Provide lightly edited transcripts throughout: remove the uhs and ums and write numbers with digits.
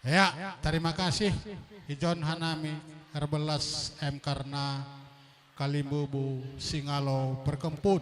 Ya, terima kasih Ijon Hanami Herbelas M karena Kalimbubu Singalo Perkempun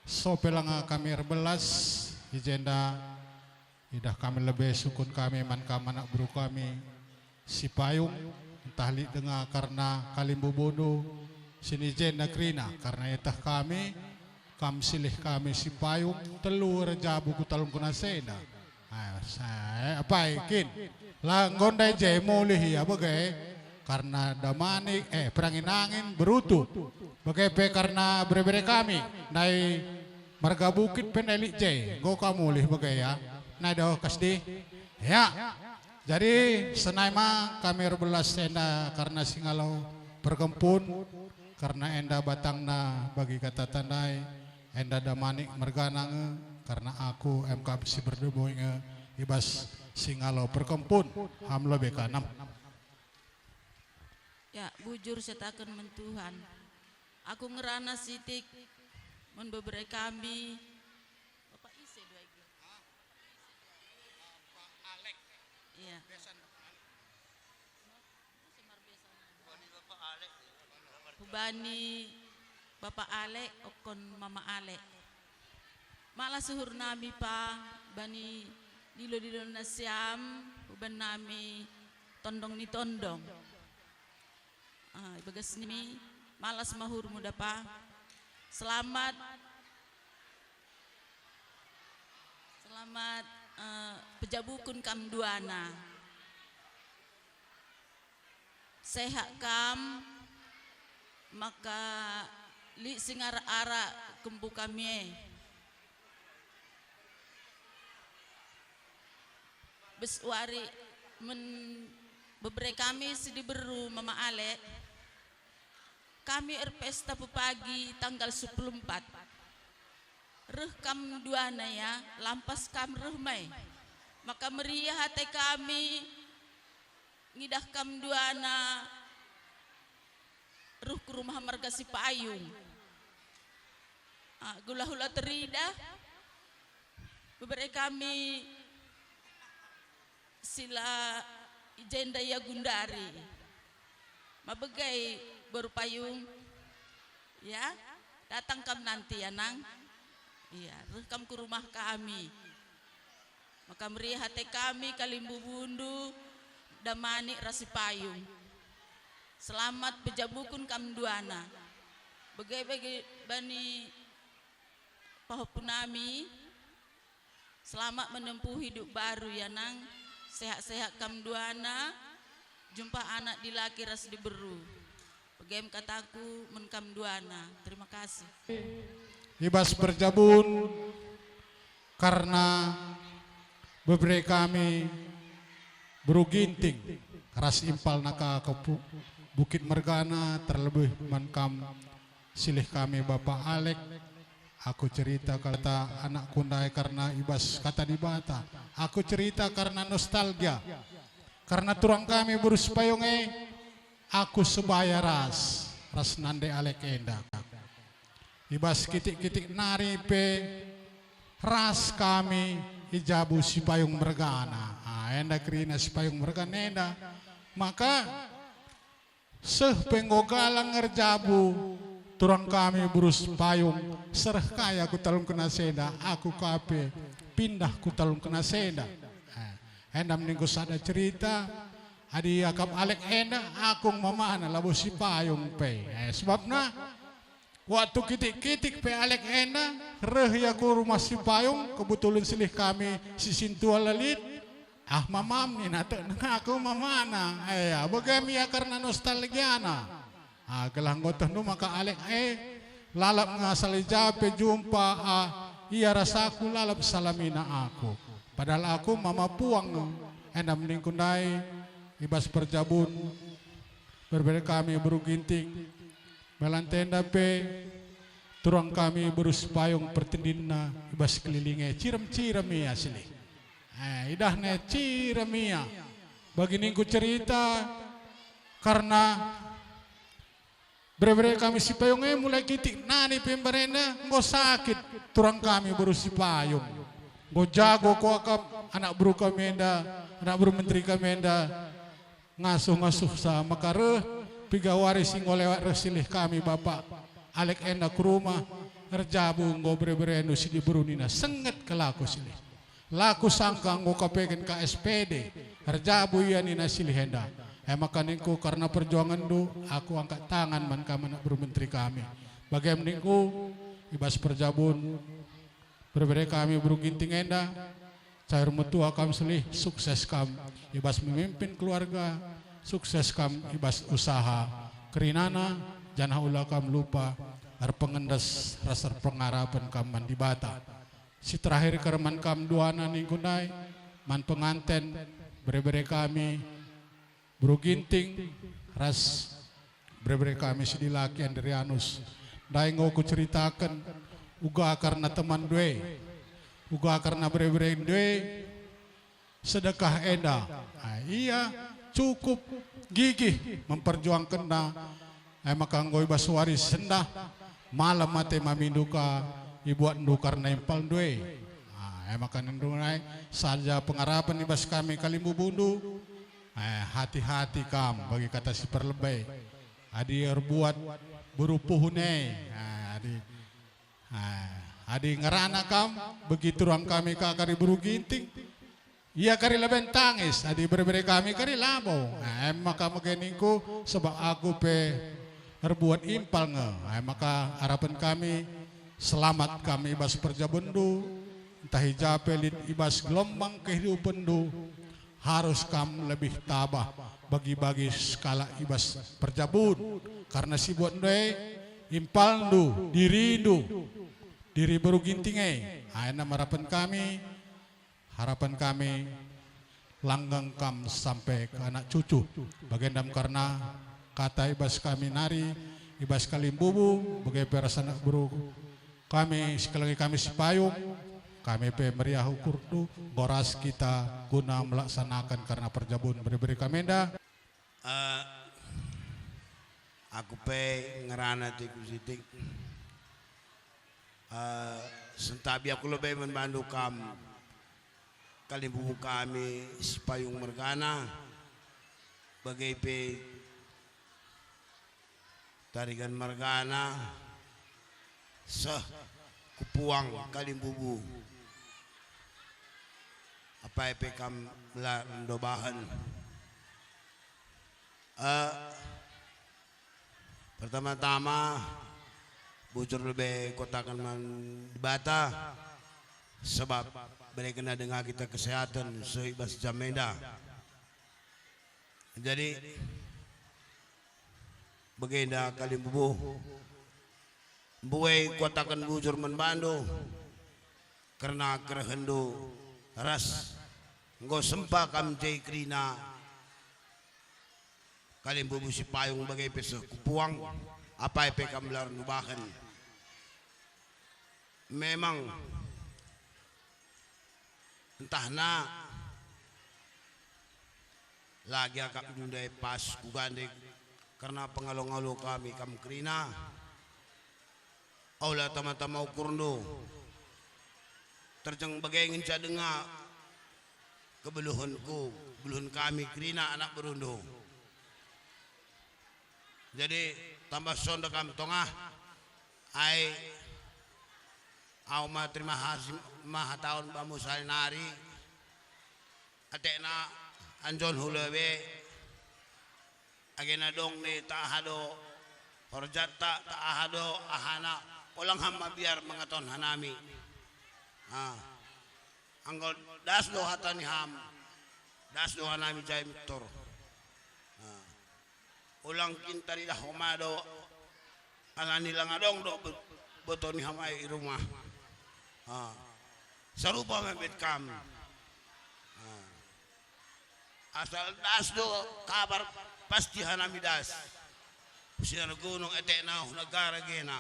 Sopelanga kami Herbelas Ijenda idah kami lebih sukun kami man anak buru kami si payung entahli dengar karena Kalimbubu sini jenda krina karena itah kami silih kami si payung telur jabu kutalung kuna seda. Saya apa ikin langgondai jemo lihi apa gay karena damani perangin angin berutu bagai karena berbeda kami nai marga bukit pendelik jay go kamu lih bagai ya nai dah kasdi ya jadi senaima kami berbelas enda karena singalau perkempun karena enda batangna bagi kata tandai enda damani merganang karena aku MK si berdemo ibas singalo perkempun hamlo bekanam. Ya bujur setakan mentuhan. Aku ngerana sitik mun beberapa kami. Bapak ise dua iki. Alek. Iya. Hubani Bapak Alek okon Mama Alek. Malah suhur nami pa bani dilo nasiam uban nami tondong ni tondong bagas nimi malas mahur muda pa selamat pejabukun kam duana sehat kam maka li singar ara kempu kami beswari beberapa kami sedih beru Mama Ale kami pesta pagi tanggal 14 reh kam duana ya lampas kam reh mai maka meriah hati kami ngidah kam duana ruh ke rumah marga si payung gula hula terida beberapa kami sila jenda ya gundari mabegai berpayung ya datang kam nanti ya nang iya rekam ke rumah kami maka meriah hati kami Kalimbu bundu damani rasi payung selamat pejabukun kam duana begai bani pahopunami selamat menempuh hidup baru ya nang sehat-sehat kam duana jumpa anak di laki ras diberu bagaim kataku menkam duana terima kasih ibas berjabun karena beberapa kami beruginting ras impal naka ke Bukit Mergana terlebih menkam silih kami Bapak Alek aku cerita kata anak kundai karena ibas kata di bata. Aku cerita karena nostalgia. Karena turang kami berus payunge. Aku sebaya ras nande Alek enda. Ibas kitik-kitik nari pe ras kami ijabu si payung mergana. Enda kerina si payung mergana enda. Maka seh penggogalang ngerjabu turang kami berus payung serah kaya ku talung kena seda aku kape pindah ku talung kena seda enda meninggu sada cerita adi akap Alek enda aku mamana labu si payung pe sebabna waktu kitik-kitik pe Alek enda reh ya ku rumah si payung kebetulan silih kami si sintua lalit mamam ni nato aku mamana bagami ya karena nostalgiana gelang gotoh nu maka Alek lalap ngasal jape jumpa iya rasaku lalap salamina aku padahal aku mama puang enda meningkundai ibas perjabun berbeda kami beruginting belantenda pe turang kami berus payung pertindina ibas kelilingnya cirem-cirem ya sini idahnya cirem ya begini ku cerita karena berbeda kami si payungnya mulai kitik nani pembarena nggak sakit turang kami baru si payung Go jago ko akam anak bro kamenda, anak bro menteri kamenda ngasuh-ngasuh sa makare pigawari sing olewat resilih kami bapak Alek enda ke rumah erjabu ngo bre-brenu si diberunina senget ke laku silih. Laku sangka ngo kapegen ka SPD erjabu ya nina silih enda. Makaninku karena perjuangan du aku angkat tangan man ka anak bro menteri kami. Bagaimana ibas perjabun berbeda kami bro ginting enda cair metua kami selih sukses kam ibas memimpin keluarga sukses kam ibas usaha kerinana janah ulah kam lupa ar pengendas rasa pengarapan kam man di bata si terakhir kereman kam duana ningkunai man penganten berbeda kami bro ginting ras berbeda kami si dilaki Andrianus dai ngoku ceritakan uga karena teman due, uga karena bre-bre due, sedekah enda. Iya cukup gigih memperjuangkan na. Maka ngoi baswari sendah malam mate maminduka ibuat ndu karena impal due. Maka nendunai saja pengarapan ibas kami kalimbu bundu. Hati-hati kam bagi kata si perlebay. Adi erbuat berupuhune. Adi ngerana kam begitu ruang kami kari buru ginting iya kari leben tangis adi berbeda kami kari labo maka mageningku sebab aku pe berbuat impal nge maka harapan kami selamat kami ibas perjabendu entah hijape ibas gelombang kehidupan du harus kam lebih tabah bagi-bagi skala ibas perjabun karena si buat doe impal du diri baru gintingai aina harapan kami langgang kam sampai ke anak cucu bagendam karena kata ibas kami nari ibas kalimbubu bagai perasaan buru kami sekali kami sipayung kami pe meriah ukur tu boras kita guna melaksanakan karena perjabun beri-beri kamenda aku pe ngerana tiku sitik sentabi aku lebih membantu kamu kalimbu kami sipayung mergana bagai pe tarikan mergana kupuang kalimbubu apa pe kam dobahan pertama-tama bocor lebih kotakan man di bata sebab berkena dengan kita kesehatan seibas jamenda jadi begenda kali bubuh buai kotakan bocor man bando karena kerhendu ras nggo sempa kam jai krina kali bubuh si payung bagai pesah kupuang apa epe kam lar nubahan memang entah na lagi akak dundai pas kugandek karena pengalu-ngalu kami kam krina aula tama-tama ukurndo terjeng bagengin cadenga kebeluhunku beluhun kami krina anak berundo jadi tambah sonda kami tongah ai Auma terima kasih mah tahun bamu salinari atekna anjon hulewe agena dong ni tahado horjata tahado ahana ulang hamba biar mengaton hanami anggol das do hatani ham das do hanami jai mitor ulang kintari dah homado alani langadong do botoni hamai rumah serupa mebet kami asal das do kabar pasti hanami das usiana gunung etekna negara gena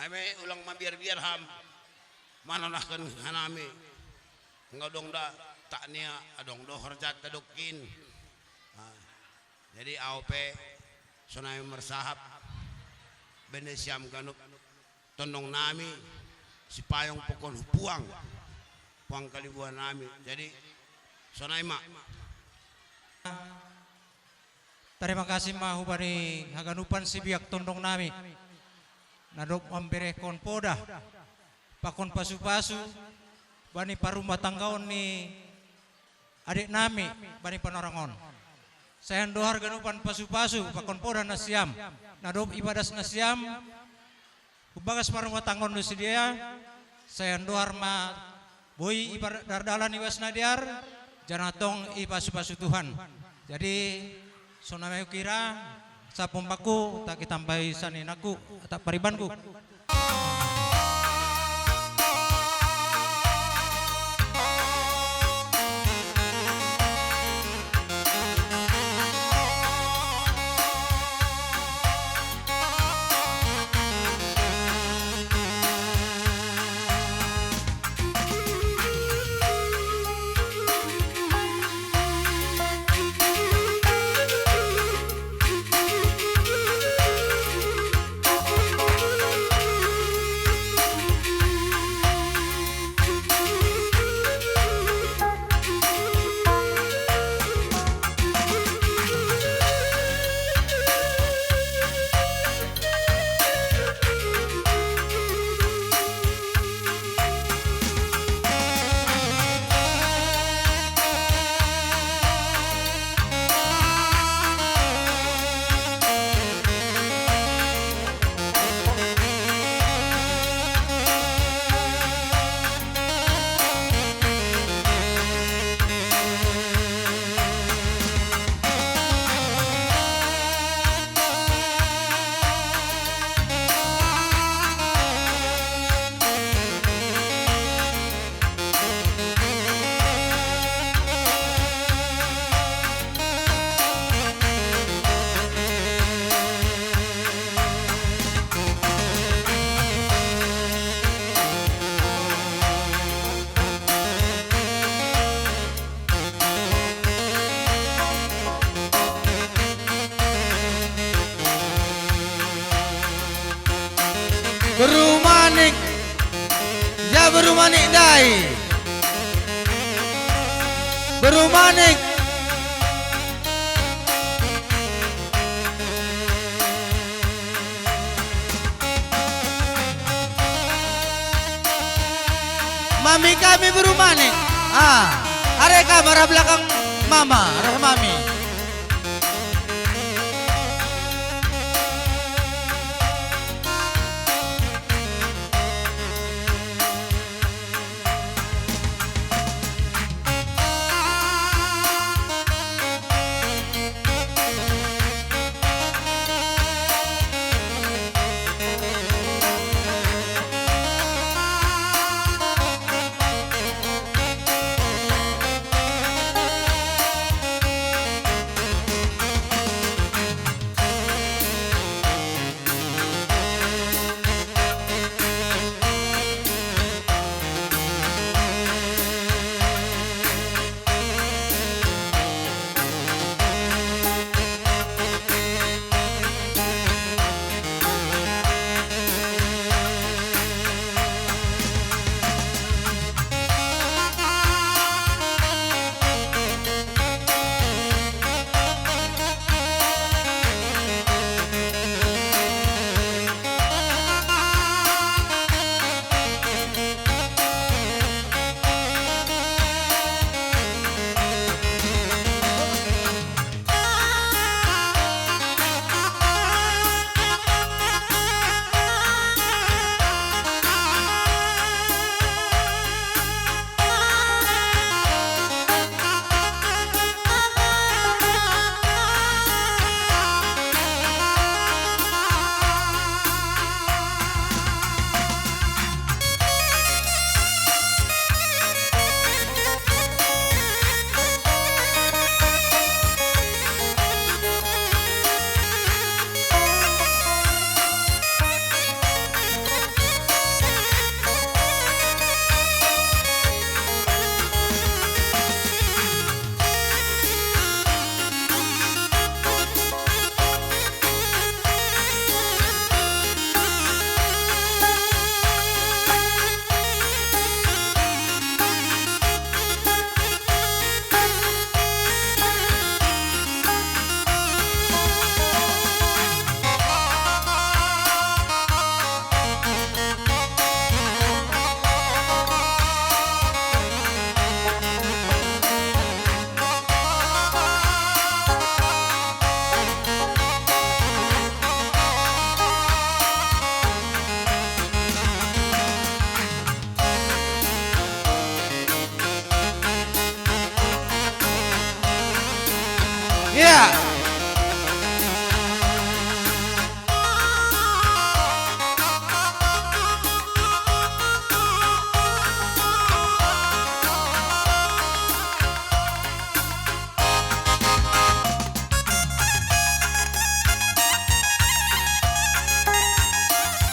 ame ulang mabiar-biar ham mananahkan hanami ngadong da taknia adong do horjat tadokin jadi AOP sonai mersahap benesiam kanuk tondong nami si payong pokon puang kalibuan nami. Jadi sonai mak. Terima kasih mahu bari haganupan si biak tondong nami. Nadok amberekon poda. Pakon pasu-pasu. Bani parumah tanggaon ni adik nami bani panorangon. Saya dohar ganupan pasu-pasu pakon poda nasiam. Nadok ibadas nasiam. Kubagas parumah tanggaon nusi dia. Saya dohar ma boy ibadat dardalan iwas nadiar. Janatong ipasu-pasu Tuhan. Jadi sonamayu kira sapumpaku tak kitampai saninaku tak paribanku. Berumanik, ya berumanik dai. Berumanik. Mami kami berumanik. Are kamar belakang mama, are mami. Ya.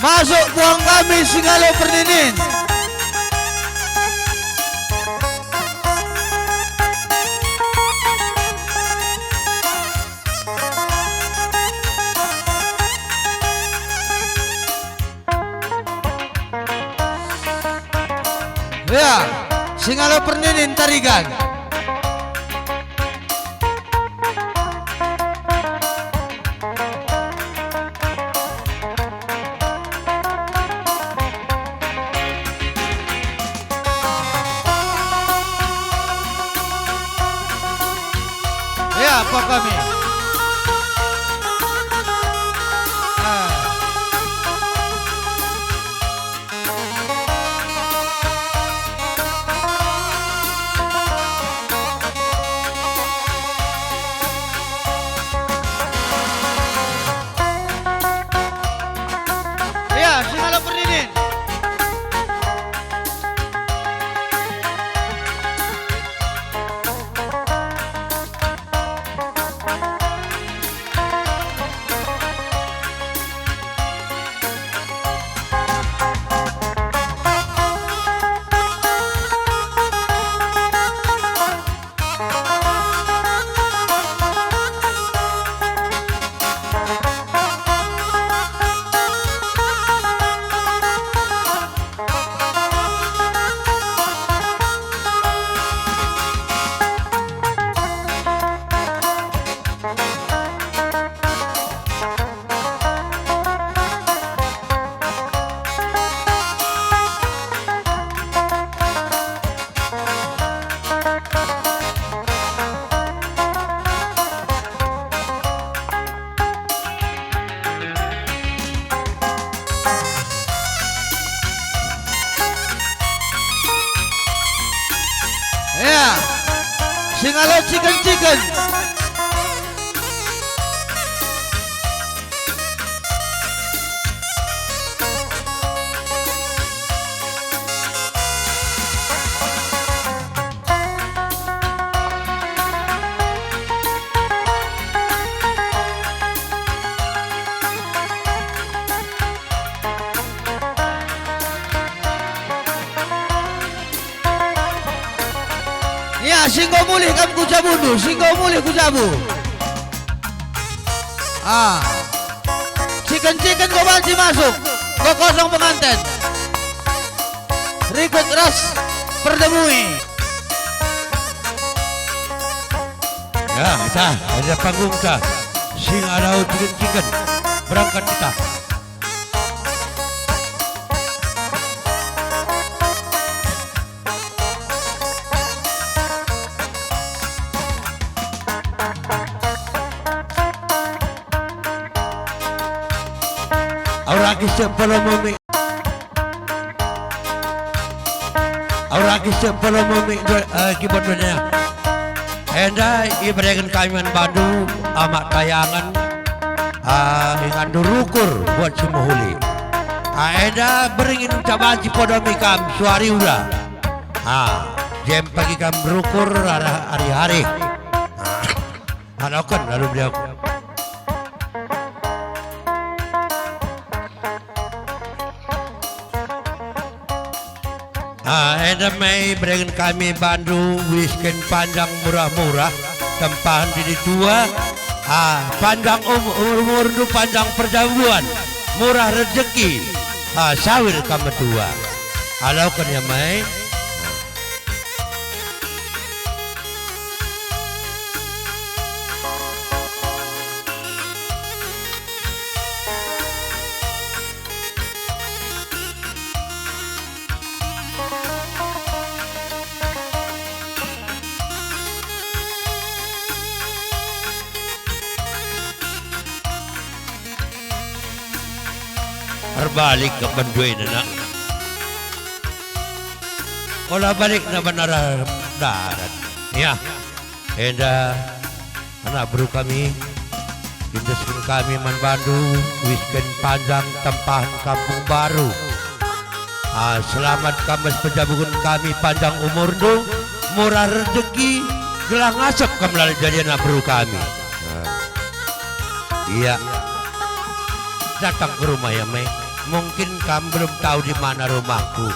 Masuk buang kami Singalo Perninin. Ya, Singalo Perninin Tarigan. Ya, Pak kami. Ya, Singalo Perninin. Ya, Singalo Chicken. Ya, singgo mulih kam kujabu du, singgo mulih kujabu. Chicken kau banci masuk. Kau kosong pengantin. Rikut ras perdemui. Ya, kita ada panggung kita. Singalo Chicken. Berangkat kita. Auraki sebelum memi keyboardnya. Enda ibarakan kami Bandung amat tayangan dengan durukur buat semuhuli. Enda beringin cabaji podomi kam suari udah. Jam pagi kam berukur hari-hari. Hanakan lalu beliau. Eda mai berikan kami Bandung wisken panjang murah-murah tempahan di tua panjang umur du panjang perjamuan murah rezeki sawir kami tua halau kan ya mai balik ke Banduin nak. Olah balik na Banara darat. Ya. Enda anak bro kami, industri kami Man Bandung, Wisken Panjang, Tempahan Kampung Baru. Selamat kamas penjabungan kami panjang umur do, murah rezeki, gelang asap kembali jadi anak bro kami. Iya, datang ke rumah ya Mei. Mungkin kamu belum tahu di mana rumahku.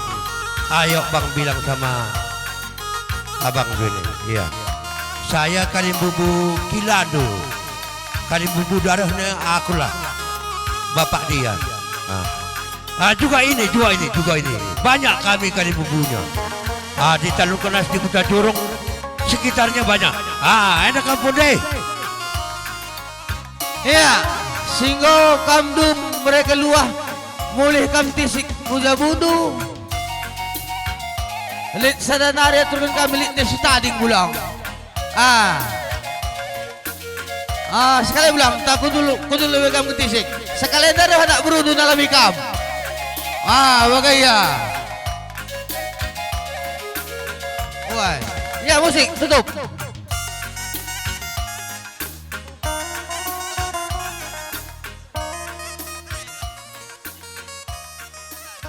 Ayo bang bilang sama abang ini. Iya, saya Kalimbubu Kilado, Kalimbubu darahnya akulah, bapak dia. Juga ini. Banyak kami Kalimbubunya. Di Talungkenas, di Kuta Curug, sekitarnya banyak. Enak kampung deh. Ya, singgo kamdum mereka luah mulih kam tisik kuja budu. Lit sadanari turun kami lit si tading bulang. Sekali bulang tak kudu kam ketisik. Sekali dari hendak berudu dalam ikam. Bagaya. Wah, ya musik tutup.